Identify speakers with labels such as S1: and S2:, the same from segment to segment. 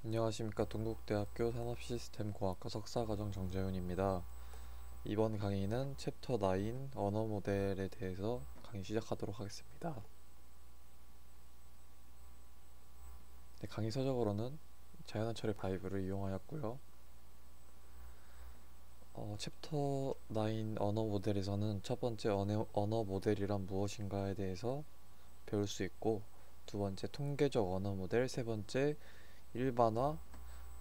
S1: 안녕하십니까. 동국대학교 산업시스템공학과 석사과정 정재훈입니다. 이번 강의는 챕터 9 언어 모델에 대해서 강의 시작하도록 하겠습니다. 네, 강의 서적으로는 자연어 처리 바이블을 이용하였고요. 챕터 9 언어 모델에서는 첫 번째 언어 모델이란 무엇인가에 대해서 배울 수 있고, 두 번째 통계적 언어 모델, 세 번째 일반화,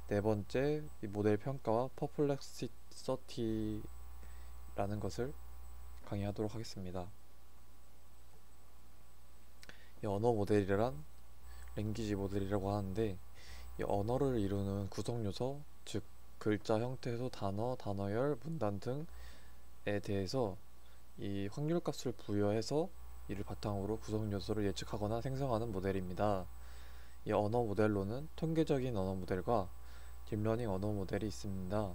S1: 네 번째 이 모델 평가와 퍼플렉시티라는 것을 강의하도록 하겠습니다. 이 언어 모델이란 랭귀지 모델이라고 하는데, 이 언어를 이루는 구성 요소, 즉 글자, 형태소, 단어, 단어열, 문단 등에 대해서 이 확률값을 부여해서 이를 바탕으로 구성 요소를 예측하거나 생성하는 모델입니다. 이 언어 모델로는 통계적인 언어 모델과 딥러닝 언어 모델이 있습니다.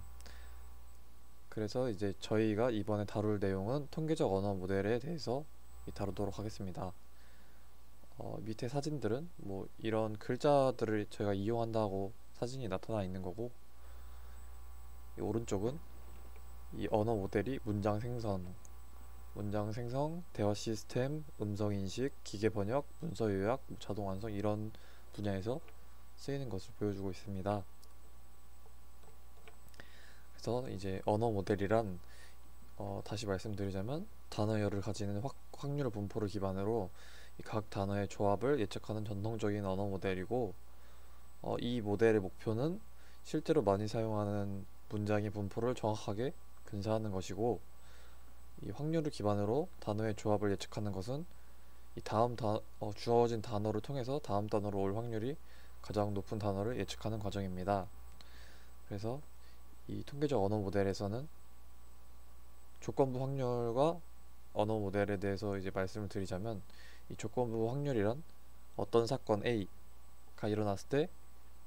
S1: 그래서 이제 저희가 이번에 다룰 내용은 통계적 언어 모델에 대해서 다루도록 하겠습니다. 밑에 사진들은 뭐 이런 글자들을 저희가 이용한다고 사진이 나타나 있는 거고, 이 오른쪽은 이 언어 모델이 문장 생성, 대화 시스템, 음성 인식, 기계 번역, 문서 요약, 자동 완성 이런 분야에서 쓰이는 것을 보여주고 있습니다. 그래서 이제 언어 모델이란 다시 말씀드리자면 단어열을 가지는 확률 분포를 기반으로 각 단어의 조합을 예측하는 전통적인 언어 모델이고, 이 모델의 목표는 실제로 많이 사용하는 문장의 분포를 정확하게 근사하는 것이고, 이 확률을 기반으로 단어의 조합을 예측하는 것은 주어진 단어를 통해서 다음 단어로 올 확률이 가장 높은 단어를 예측하는 과정입니다. 그래서 이 통계적 언어 모델에서는 조건부 확률과 언어 모델에 대해서 이제 말씀을 드리자면, 이 조건부 확률이란 어떤 사건 A가 일어났을 때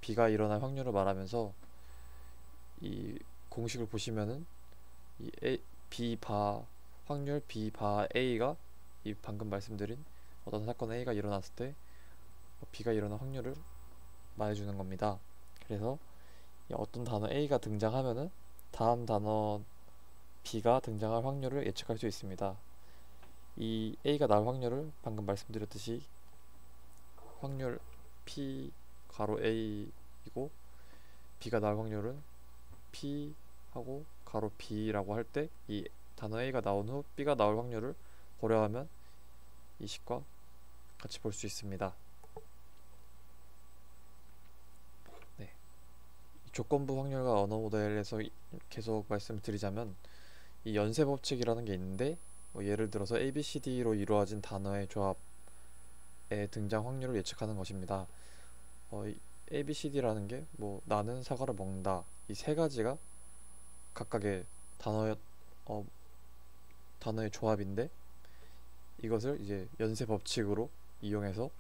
S1: B가 일어날 확률을 말하면서, 이 공식을 보시면은 이 B 바 확률 B 바 A가 이 방금 말씀드린 어떤 사건 A가 일어났을 때 B가 일어날 확률을 말해주는 겁니다. 그래서 어떤 단어 A가 등장하면은 다음 단어 B가 등장할 확률을 예측할 수 있습니다. 이 A가 나올 확률을 방금 말씀드렸듯이 확률 P 가로 A이고, B가 나올 확률은 P 하고 가로 B라고 할 때 이 단어 A가 나온 후 B가 나올 확률을 고려하면 이 식과 같이 볼 수 있습니다. 네. 조건부 확률과 언어 모델에서 계속 말씀드리자면, 이 연쇄 법칙이라는 게 있는데, 예를 들어서 ABCD로 이루어진 단어의 조합의 등장 확률을 예측하는 것입니다. 이 ABCD라는 게 나는 사과를 먹는다, 이 세 가지가 각각의 어, 단어의 조합인데, 이것을 이제 연쇄 법칙으로 이용해서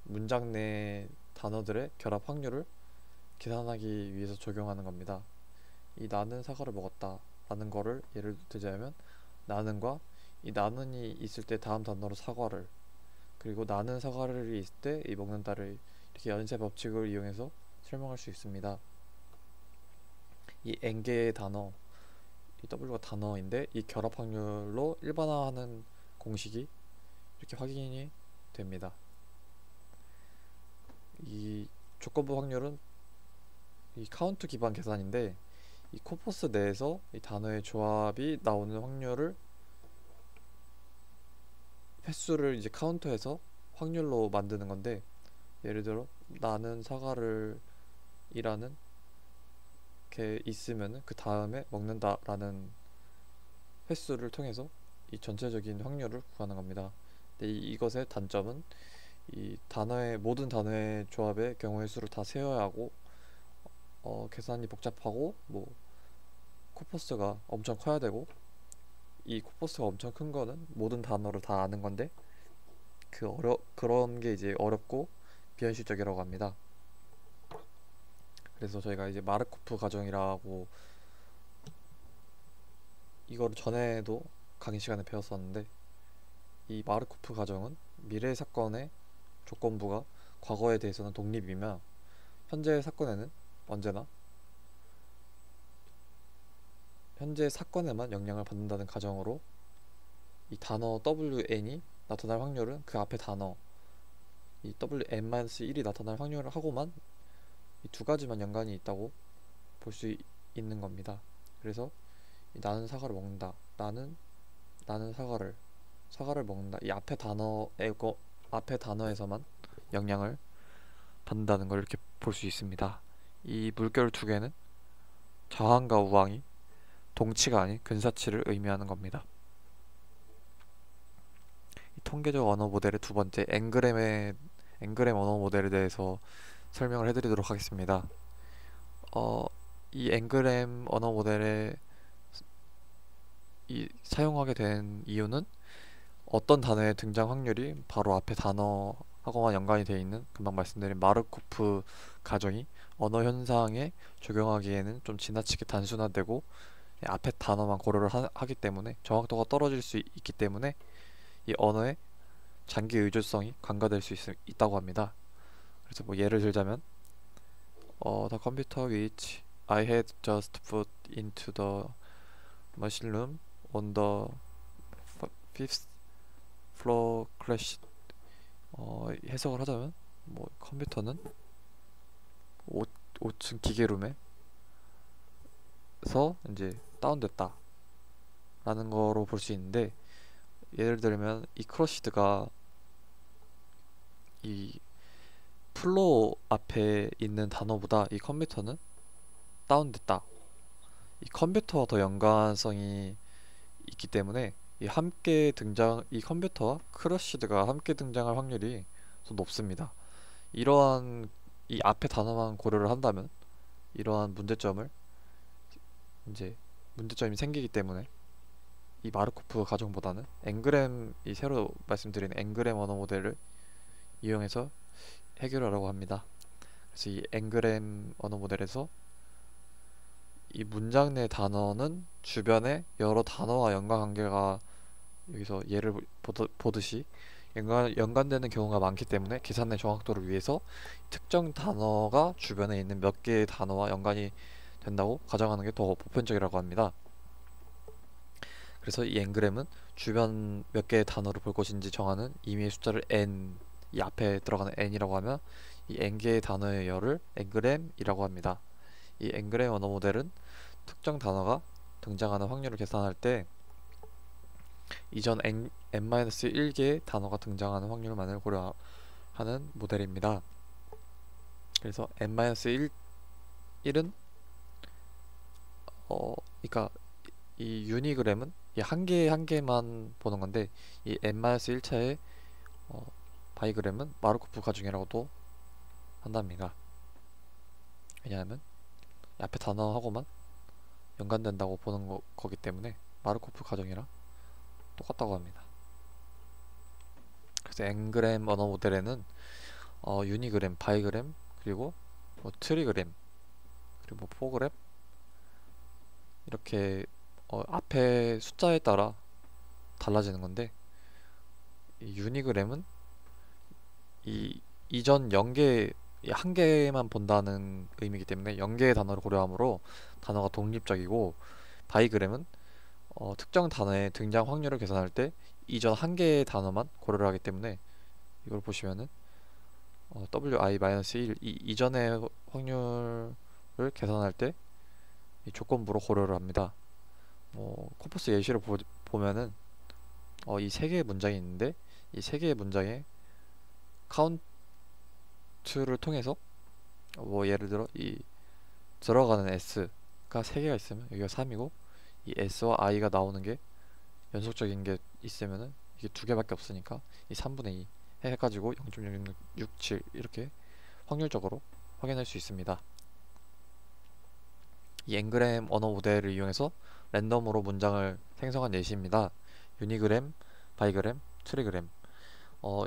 S1: 문장 내 단어들의 결합 확률을 계산하기 위해서 적용하는 겁니다. 이 나는 사과를 먹었다 라는 거를 예를 들자면, 나는과 이 나는이 있을 때 다음 단어로 사과를, 그리고 나는 사과를 있을 때 이 먹는다를 이렇게 연쇄 법칙을 이용해서 설명할 수 있습니다. 이 n개의 단어, 이 w가 단어인데 이 결합 확률로 일반화하는 공식이 이렇게 확인이 됩니다. 이 조건부 확률은 이 카운트 기반 계산인데, 이 코퍼스 내에서 이 단어의 조합이 나오는 확률을 횟수를 이제 카운트해서 확률로 만드는 건데, 예를 들어 나는 사과를 이라는 게 있으면은 그 다음에 먹는다라는 횟수를 통해서 이 전체적인 확률을 구하는 겁니다. 근데 이것의 단점은 이 모든 단어의 조합의 경우 횟수를 다 세어야 하고, 계산이 복잡하고 코퍼스가 엄청 커야 되고, 이 코퍼스가 엄청 큰 거는 모든 단어를 다 아는 건데 그런 게 이제 어렵고 비현실적이라고 합니다. 그래서 저희가 이제 마르코프 가정이라고, 이거를 전에도 강의 시간에 배웠었는데, 이 마르코프 가정은 미래 사건의 조건부가 과거에 대해서는 독립이며 현재 사건에는 언제나 현재 사건에만 영향을 받는다는 가정으로 이 단어 WN이 나타날 확률은 그 앞에 단어 이 WN-1이 나타날 확률을 하고만 이 두 가지만 연관이 있다고 볼 수 있는 겁니다. 그래서 나는 사과를 먹는다. 나는 사과를 먹는다. 이 앞에 단어에서만 영향을 받는다는 걸 이렇게 볼 수 있습니다. 이 물결 두 개는 좌왕과 우왕이 동치가 아닌 근사치를 의미하는 겁니다. 이 통계적 언어 모델의 두 번째 앵그램 언어 모델에 대해서 설명을 해드리도록 하겠습니다. 이 앵그램 언어 모델에 사용하게 된 이유는 어떤 단어의 등장 확률이 바로 앞에 단어하고만 연관이 되어 있는 금방 말씀드린 마르코프 가정이 언어 현상에 적용하기에는 좀 지나치게 단순화되고 앞에 단어만 고려를 하기 때문에 정확도가 떨어질 수 있기 때문에 이 언어의 장기 의존성이 간과될 수 있다고 합니다. 그래서 뭐 예를 들자면 the computer which I had just put into the machine room on the fifth floor crashed. 해석을 하자면 뭐 컴퓨터는 5층 기계룸에서 이제 다운됐다 라는 거로 볼 수 있는데, 예를 들면 이 크러시드가 이 플로어 앞에 있는 단어보다 이 컴퓨터는 다운됐다, 이 컴퓨터와 더 연관성이 있기 때문에 이 컴퓨터와 크러시드가 함께 등장할 확률이 더 높습니다. 이러한 이 앞에 단어만 고려를 한다면 이러한 문제점이 생기기 때문에 이 마르코프 가정보다는 이 새로 말씀드린 앵그램 언어 모델을 이용해서 해결하려고 합니다. 그래서 이 앵그램 언어 모델에서 이 문장 내 단어는 주변의 여러 단어와 연관관계가, 여기서 예를 보듯이 연관되는 경우가 많기 때문에 계산의 정확도를 위해서 특정 단어가 주변에 있는 몇 개의 단어와 연관이 된다고 가정하는 게 더 보편적이라고 합니다. 그래서 이 앵그램은 주변 몇 개의 단어를 볼 것인지 정하는 임의의 숫자를 n, 이 앞에 들어가는 n이라고 하면 이 n개의 단어의 열을 앵그램이라고 합니다. 이 앵그램 언어 모델은 특정 단어가 등장하는 확률을 계산할 때 이전 n-1개의 단어가 등장하는 확률만을 고려하는 모델입니다. 그래서 n-1은 그러니까 이 유니그램은 이 한 개만 보는 건데, 이 n-1차의 바이그램은 마르코프 가중이라고도 한답니다. 왜냐하면 앞에 단어하고만 연관된다고 보는 거기 때문에 마르코프 가정이랑 똑같다고 합니다. 그래서 앵그램 언어 모델에는 유니그램, 바이그램, 그리고 뭐 트리그램, 그리고 뭐 포그램, 이렇게 앞에 숫자에 따라 달라지는 건데, 이 유니그램은 이전 0개, 한 개만 본다는 의미이기 때문에 0개의 단어를 고려하므로 단어가 독립적이고, 바이그램은 특정 단어의 등장 확률을 계산할 때 이전 한 개의 단어만 고려를 하기 때문에, 이걸 보시면은 wi-1 이전의 확률을 계산할 때 이 조건부로 고려를 합니다. 코퍼스 예시를 보면은 이 세 개의 문장이 있는데, 이 세 개의 문장에 카운트를 통해서 뭐 예를 들어 이 들어가는 s가 3개가 있으면 여기가 3이고, 이 s와 i가 나오는 게 연속적인 게 있으면은 이게 2개밖에 없으니까 이 3분의 2 해가지고 0.0067 이렇게 확률적으로 확인할 수 있습니다. 이 앵그램 언어 모델을 이용해서 랜덤으로 문장을 생성한 예시입니다. 유니그램, 바이그램, 트리그램.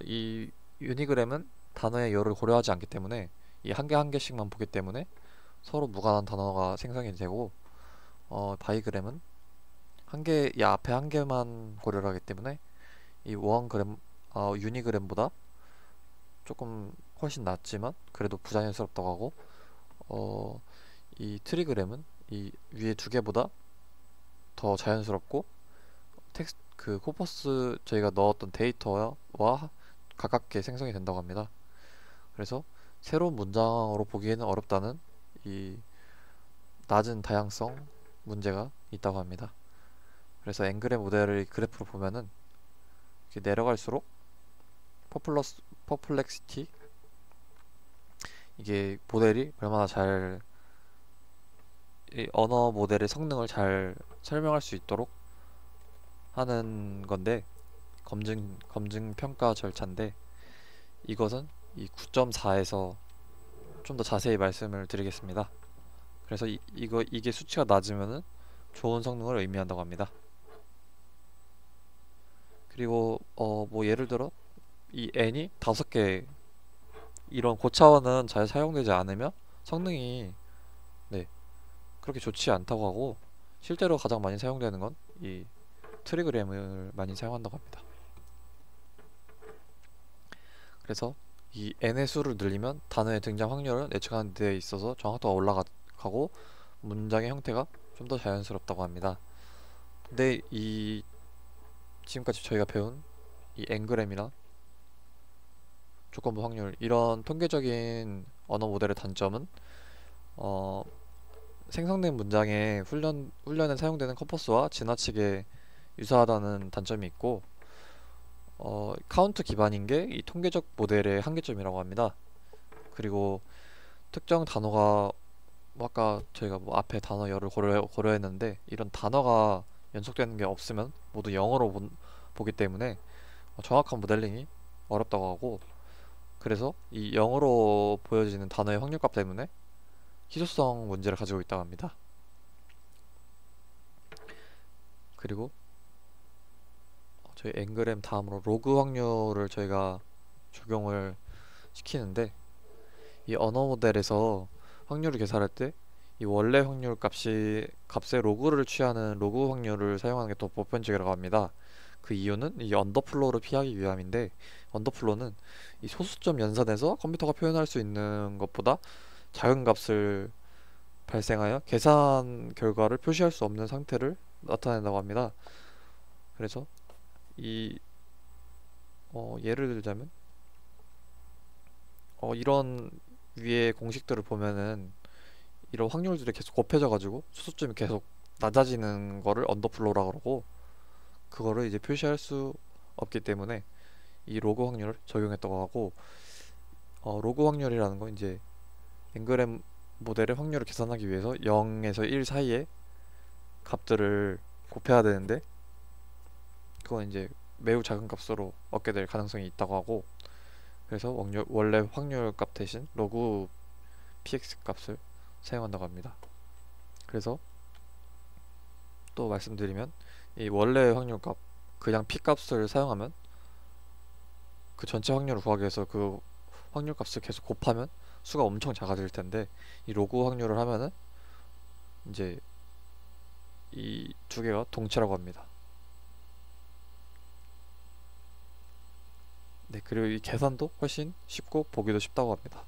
S1: 이 유니그램은 단어의 열을 고려하지 않기 때문에 이 한 개 한 개씩만 보기 때문에 서로 무관한 단어가 생성이 되고, 바이그램은 이 앞에 한 개만 고려를 하기 때문에 이 유니그램보다 조금 훨씬 낫지만 그래도 부자연스럽다고 하고, 이 트리그램은 이 위에 두 개보다 더 자연스럽고 텍스트 그 코퍼스 저희가 넣었던 데이터와 가깝게 생성이 된다고 합니다. 그래서 새로운 문장으로 보기에는 어렵다는 이 낮은 다양성 문제가 있다고 합니다. 그래서 앵그램 모델의 그래프로 보면은 이렇게 내려갈수록 퍼플렉시티 이게 모델이 얼마나 잘 이 언어 모델의 성능을 잘 설명할 수 있도록 하는 건데 검증 평가 절차인데 이것은 이 9.4에서 좀 더 자세히 말씀을 드리겠습니다. 그래서 이게 수치가 낮으면은 좋은 성능을 의미한다고 합니다. 그리고 뭐 예를 들어 이 n이 5개 이런 고차원은 잘 사용되지 않으면 성능이 네 그렇게 좋지 않다고 하고 실제로 가장 많이 사용되는 건 이 트리그램을 많이 사용한다고 합니다. 그래서 이 n의 수를 늘리면 단어의 등장 확률을 예측하는 데 있어서 정확도가 올라가고 문장의 형태가 좀 더 자연스럽다고 합니다. 근데 이 지금까지 저희가 배운 이 n그램이나 조건부 확률 이런 통계적인 언어 모델의 단점은 생성된 문장의 훈련에 사용되는 커퍼스와 지나치게 유사하다는 단점이 있고 카운트 기반인 게 이 통계적 모델의 한계점이라고 합니다. 그리고 특정 단어가 뭐 아까 저희가 뭐 앞에 단어 열을 고려했는데 이런 단어가 연속되는 게 없으면 모두 영어로 보기 때문에 정확한 모델링이 어렵다고 하고 그래서 이 영어로 보여지는 단어의 확률값 때문에 희소성 문제를 가지고 있다고 합니다. 그리고 저희 앵그램 다음으로 로그 확률을 저희가 적용을 시키는데 이 언어 모델에서 확률을 계산할 때 이 원래 확률 값의 로그를 취하는 로그 확률을 사용하는 게 더 보편적이라고 합니다. 그 이유는 이 언더플로우를 피하기 위함인데 언더플로우는 이 소수점 연산에서 컴퓨터가 표현할 수 있는 것보다 작은 값을 발생하여 계산 결과를 표시할 수 없는 상태를 나타낸다고 합니다. 그래서 이 예를 들자면 이런 위에 공식들을 보면은 이런 확률들이 계속 곱해져 가지고 소수점이 계속 낮아지는 거를 언더플로우라고 그러고 그거를 이제 표시할 수 없기 때문에 이 로그 확률을 적용했다고 하고 로그 확률이라는 건 이제 앵그램 모델의 확률을 계산하기 위해서 0에서 1 사이의 값들을 곱해야 되는데 그건 이제 매우 작은 값으로 얻게 될 가능성이 있다고 하고 그래서 원래 확률 값 대신 로그 px 값을 사용한다고 합니다. 그래서 또 말씀드리면 이 원래 확률 값 그냥 p 값을 사용하면 그 전체 확률을 구하기 위해서 그 확률 값을 계속 곱하면 수가 엄청 작아질 텐데 이 로그 확률을 하면은 이제 이 두 개가 동치라고 합니다. 네, 그리고 이 계산도 훨씬 쉽고 보기도 쉽다고 합니다.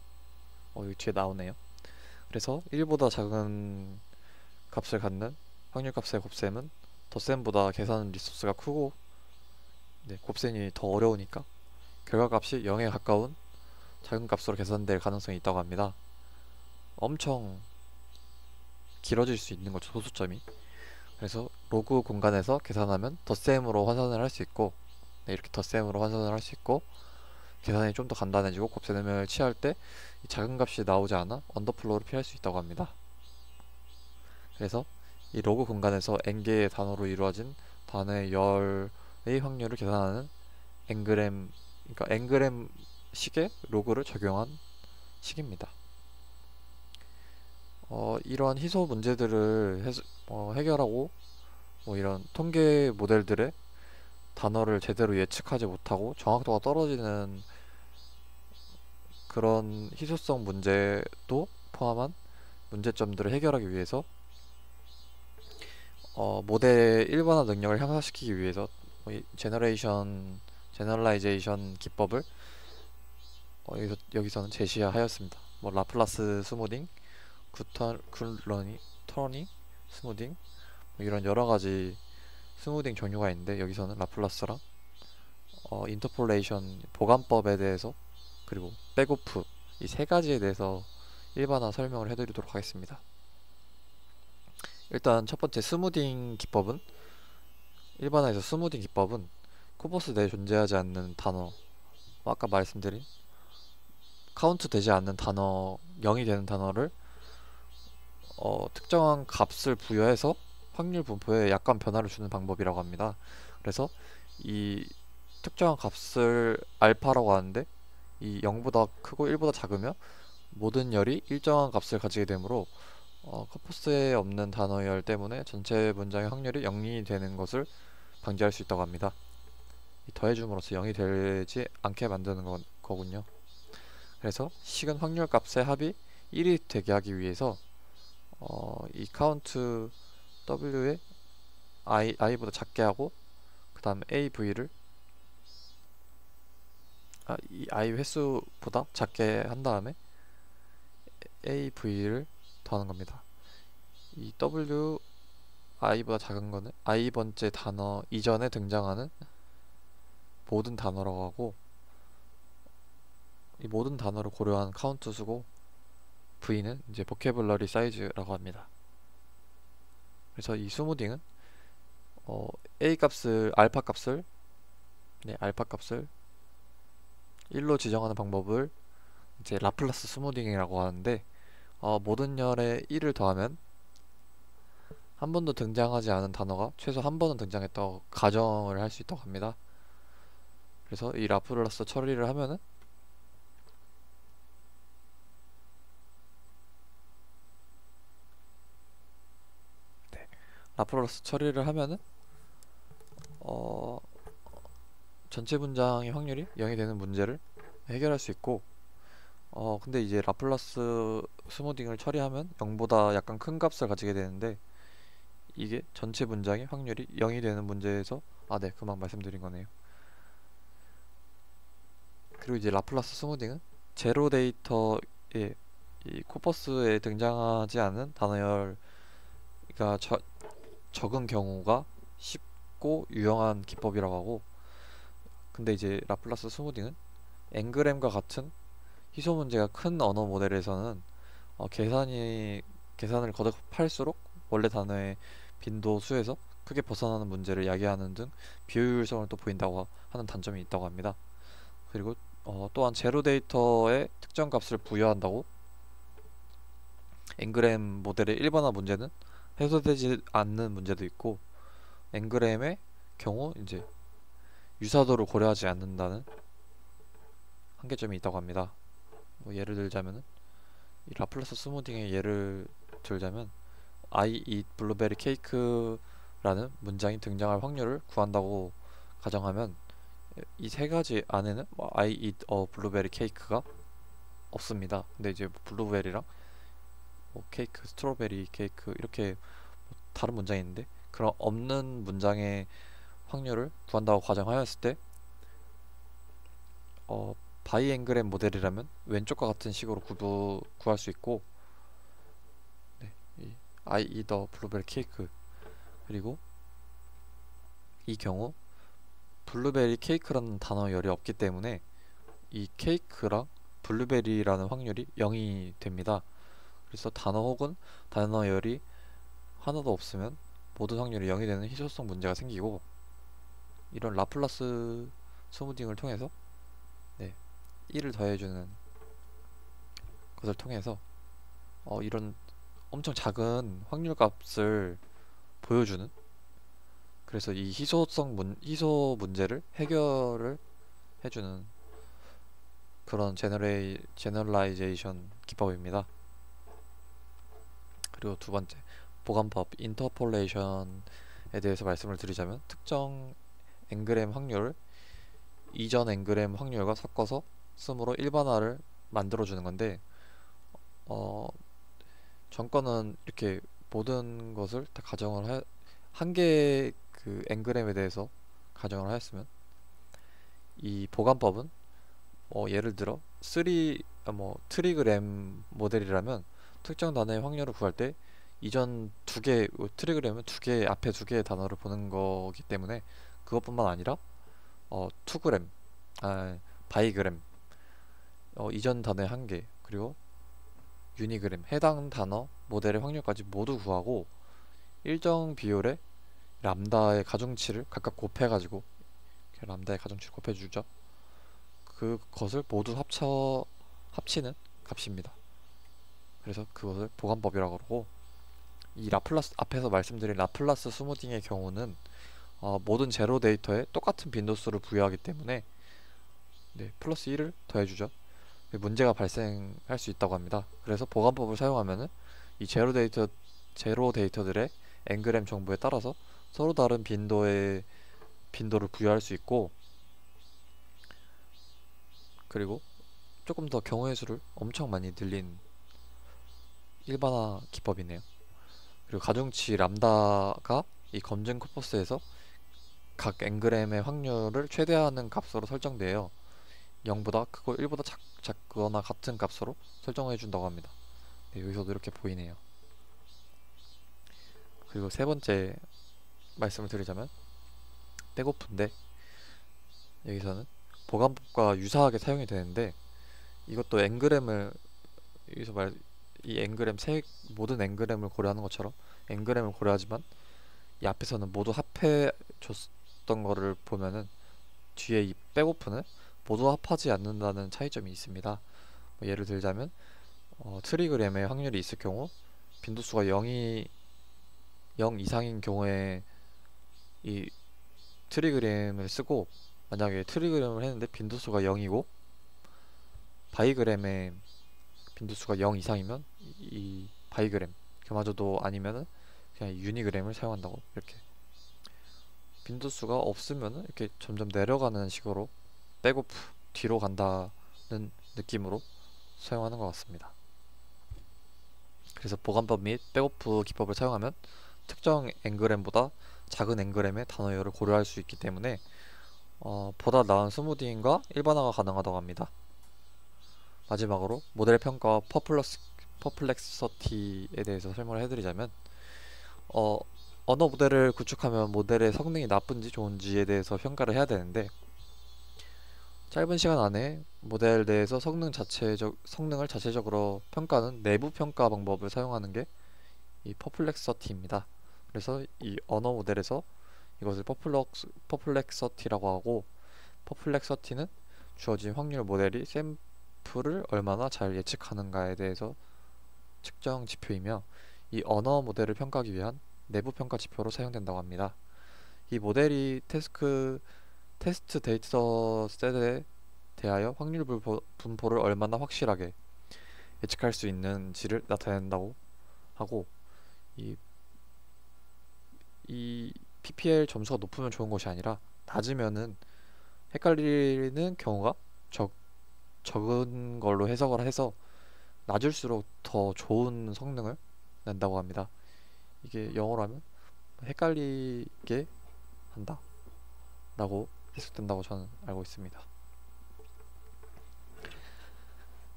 S1: 여기 뒤에 나오네요. 그래서 1보다 작은 값을 갖는 확률 값의 곱셈은 덧셈보다 계산 리소스가 크고 네, 곱셈이 더 어려우니까 결과값이 0에 가까운 작은 값으로 계산될 가능성이 있다고 합니다. 엄청 길어질 수 있는 거죠, 소수점이. 그래서 로그 공간에서 계산하면 덧셈으로 환산을 할 수 있고 네, 이렇게 덧셈으로 환산을 할 수 있고 계산이 좀 더 간단해지고 곱셈을 취할 때 작은 값이 나오지 않아 언더플로우를 피할 수 있다고 합니다. 그래서 이 로그 공간에서 n개의 단어로 이루어진 단어의 열의 확률을 계산하는 n그램 그러니까 n그램 식의 로그를 적용한 식입니다. 이러한 희소 문제들을 해결하고 뭐 이런 통계 모델들의 단어를 제대로 예측하지 못하고 정확도가 떨어지는 그런 희소성 문제도 포함한 문제점들을 해결하기 위해서 모델의 일반화 능력을 향상시키기 위해서 제너럴라이제이션 기법을 여기서는 제시하였습니다. 뭐 라플라스 스무딩, 굿러니, 터니, 스무딩 뭐 이런 여러가지 스무딩 종류가 있는데, 여기서는 라플라스랑 인터폴레이션 보관법에 대해서, 그리고 백오프, 이 세 가지에 대해서 일반화 설명을 해드리도록 하겠습니다. 일단 첫 번째 스무딩 기법은, 일반화에서 스무딩 기법은 코버스 내에 존재하지 않는 단어, 아까 말씀드린 카운트 되지 않는 단어, 0이 되는 단어를 특정한 값을 부여해서 확률 분포에 약간 변화를 주는 방법이라고 합니다. 그래서 이 특정한 값을 알파라고 하는데, 이 0보다 크고 1보다 작으면 모든 열이 일정한 값을 가지게 되므로 코퍼스에 없는 단어의 열 때문에 전체 문장의 확률이 0이 되는 것을 방지할 수 있다고 합니다. 이 더해줌으로써 0이 되지 않게 만드는 거군요. 그래서 식은 확률 값의 합이 1이 되게 하기 위해서 이 카운트 w에 i보다 작게 하고, 그 다음에 av를 이 i 횟수보다 작게 한 다음에 av를 더하는 겁니다. 이 w i보다 작은 거는 i 번째 단어 이전에 등장하는 모든 단어라고 하고, 이 모든 단어를 고려한 카운트 수고, v는 이제 보캐블러리 사이즈라고 합니다. 그래서 이 스무딩은 a 값을 알파 값을 알파 값을 1로 지정하는 방법을 이제 라플라스 스무딩이라고 하는데, 모든 열에 1을 더하면 한 번도 등장하지 않은 단어가 최소 한 번은 등장했다고 가정을 할 수 있다고 합니다. 그래서 이 라플라스 처리를 하면은 라플라스 처리를 하면은 전체 문장의 확률이 0이 되는 문제를 해결할 수 있고, 근데 이제 라플라스 스무딩을 처리하면 0보다 약간 큰 값을 가지게 되는데, 이게 전체 문장의 확률이 0이 되는 문제에서 네, 그만 말씀드린 거네요. 그리고 이제 라플라스 스무딩은 제로 데이터에 이 코퍼스에 등장하지 않은 단어열가 적은 경우가 쉽고 유용한 기법이라고 하고, 근데 이제 라플라스 스무딩은 엔그램과 같은 희소 문제가 큰 언어 모델에서는 계산을 거듭할수록 원래 단어의 빈도 수에서 크게 벗어나는 문제를 야기하는 등 비효율성을 또 보인다고 하는 단점이 있다고 합니다. 그리고 또한 제로 데이터에 특정 값을 부여한다고 엔그램 모델의 일반화 문제는 해소되지 않는 문제도 있고, 엔그램의 경우 이제 유사도를 고려하지 않는다는 한계점이 있다고 합니다. 뭐 예를 들자면은 이 라플라스 스무딩의 예를 들자면 I eat blueberry cake라는 문장이 등장할 확률을 구한다고 가정하면, 이 세 가지 안에는 I eat a blueberry cake가 없습니다. 근데 이제 블루베리랑 케이크, 스트로베리 케이크 이렇게 다른 문장이 있는데, 그런 없는 문장의 확률을 구한다고 가정하였을 때 바이앵그램 모델이라면 왼쪽과 같은 식으로 구할 수 있고, 이 I eat a blueberry cake, 그리고 이 경우 블루베리 케이크라는 단어열이 없기 때문에 이 케이크랑 블루베리라는 확률이 0이 됩니다. 그래서 단어 혹은 단어열이 하나도 없으면 모든 확률이 0이 되는 희소성 문제가 생기고, 이런 라플라스 스무딩을 통해서 1을 더해주는 것을 통해서 이런 엄청 작은 확률 값을 보여주는, 그래서 이 희소 문제를 해결을 해주는 그런 제너럴라이제이션 기법입니다. 그리고 두 번째, 보관법 인터폴레이션에 대해서 말씀을 드리자면, 특정 엔그램 확률을 이전 엔그램 확률과 섞어서 씀으로 일반화를 만들어주는 건데, 전거는 이렇게 모든 것을 다 한 개의 그 엔그램에 대해서 가정을 하였으면, 이 보관법은 예를 들어 트리그램 모델이라면 특정 단어의 확률을 구할 때 이전 두 개, 트리그램은 앞에 두 개의 단어를 보는 거기 때문에 그것뿐만 아니라 투그램, 아, 바이그램, 이전 단어의 한 개, 그리고 유니그램, 해당 단어 모델의 확률까지 모두 구하고 일정 비율의 람다의 가중치를 각각 곱해가지고 람다의 가중치를 곱해주죠. 그것을 모두 합치는 값입니다. 그래서 그것을 보관법이라고 그러고, 이 라플라스 앞에서 말씀드린 라플라스 스무딩의 경우는 모든 제로 데이터에 똑같은 빈도수를 부여하기 때문에 네, 플러스 1을 더해주죠. 문제가 발생할 수 있다고 합니다. 그래서 보관법을 사용하면은 이 제로 데이터들의 엔그램 정보에 따라서 서로 다른 빈도를 부여할 수 있고, 그리고 조금 더 경우의 수를 엄청 많이 늘린 일반화 기법이네요. 그리고 가중치 람다가 이 검증 코퍼스에서 각 엔그램의 확률을 최대화하는 값으로 설정되어 0보다 크고 1보다 작거나 같은 값으로 설정해 준다고 합니다. 네, 여기서도 이렇게 보이네요. 그리고 세 번째 말씀을 드리자면 백오프인데, 여기서는 보관법과 유사하게 사용이 되는데, 이것도 엔그램을 여기서 이 엔그램 모든 엔그램을 고려하는 것처럼 엔그램을 고려하지만 이 앞에서는 모두 합해 줬던 거를 보면은 뒤에 이 백오프는 모두 합하지 않는다는 차이점이 있습니다. 예를 들자면 트리그램의 확률이 있을 경우 빈도수가 0 이상인 경우에 이 트리그램을 쓰고, 만약에 트리그램을 했는데 빈도수가 0이고 바이그램의 빈도수가 0 이상이면 이 바이그램, 그마저도 아니면은 그냥 유니그램을 사용한다고, 이렇게 빈도수가 없으면은 이렇게 점점 내려가는 식으로 백오프 뒤로 간다는 느낌으로 사용하는 것 같습니다. 그래서 보관법 및 백오프 기법을 사용하면 특정 엔그램보다 작은 엔그램의 단어열을 고려할 수 있기 때문에 보다 나은 스무딩과 일반화가 가능하다고 합니다. 마지막으로 모델 평가와 퍼플렉서티에 대해서 설명을 해드리자면, 언어 모델을 구축하면 모델의 성능이 나쁜지 좋은지에 대해서 평가를 해야 되는데, 짧은 시간 안에 모델 내에서 성능을 자체적으로 평가하는 내부 평가 방법을 사용하는 게 이 퍼플렉서티입니다. 그래서 이 언어 모델에서 이것을 퍼플렉서티라고 하고, 퍼플렉서티는 주어진 확률 모델이 샘플을 얼마나 잘 예측하는가에 대해서 측정 지표이며, 이 언어 모델을 평가하기 위한 내부 평가 지표로 사용된다고 합니다. 이 모델이 테스트 데이터셋에 대하여 확률 분포를 얼마나 확실하게 예측할 수 있는지를 나타낸다고 하고, 이 PPL 점수가 높으면 좋은 것이 아니라 낮으면은 헷갈리는 경우가 적은 걸로 해석을 해서 낮을수록 더 좋은 성능을 낸다고 합니다. 이게 영어로 하면 헷갈리게 한다 라고 해석된다고 저는 알고 있습니다.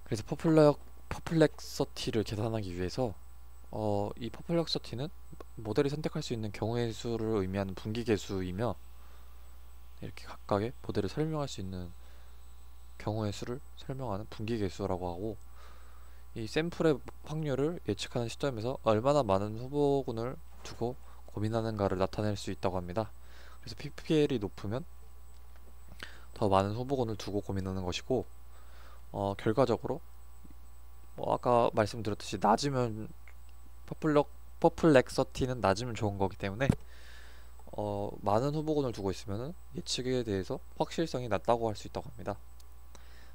S1: 그래서 퍼플렉서티를 계산하기 위해서 이 퍼플렉서티는 모델이 선택할 수 있는 경우의 수를 의미하는 분기계수이며, 이렇게 각각의 모델을 설명할 수 있는 경우의 수를 설명하는 분기계수라고 하고, 이 샘플의 확률을 예측하는 시점에서 얼마나 많은 후보군을 두고 고민하는가를 나타낼 수 있다고 합니다. 그래서 PPL이 높으면 더 많은 후보군을 두고 고민하는 것이고, 결과적으로 아까 말씀드렸듯이 낮으면 퍼플렉서티는 낮으면 좋은 거기 때문에 많은 후보군을 두고 있으면 예측에 대해서 확실성이 낮다고 할 수 있다고 합니다.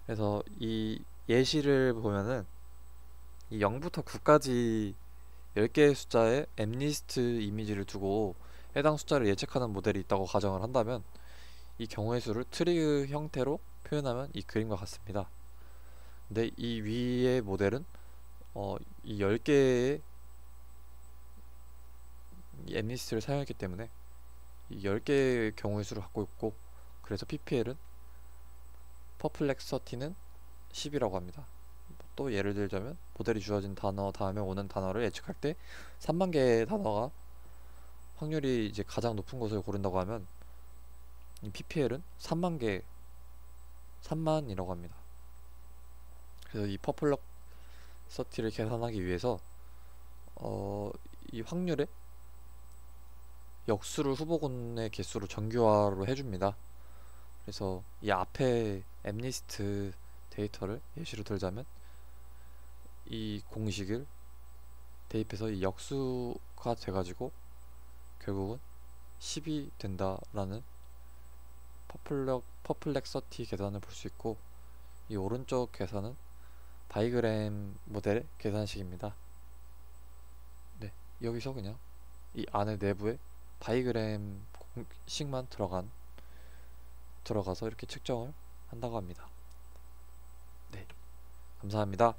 S1: 그래서 이 예시를 보면은 이 0부터 9까지 10개의 숫자의 엠리스트 이미지를 두고 해당 숫자를 예측하는 모델이 있다고 가정을 한다면, 이 경우의 수를 트리 형태로 표현하면 이 그림과 같습니다. 근데 이 위의 모델은 이 10개의 엠리스트를 사용했기 때문에 이 10개의 경우의 수를 갖고 있고, 그래서 PPL은 퍼플렉서티는 10이라고 합니다. 또 예를 들자면 모델이 주어진 단어 다음에 오는 단어를 예측할 때 3만 개의 단어가 확률이 이제 가장 높은 것을 고른다고 하면 이 PPL은 3만 개, 3만이라고 합니다. 그래서 이 퍼플렉서티를 계산하기 위해서 이 확률의 역수를 후보군의 개수로 정규화로 해줍니다. 그래서 이 앞에 엠리스트 데이터를 예시로 들자면 이 공식을 대입해서 이 역수가 돼가지고 결국은 10이 된다라는 퍼플렉서티 계산을 볼 수 있고, 이 오른쪽 계산은 바이그램 모델의 계산식입니다. 네, 여기서 그냥 이 안에 내부에 바이그램 공식만 들어가서 이렇게 측정을 한다고 합니다. 네, 감사합니다.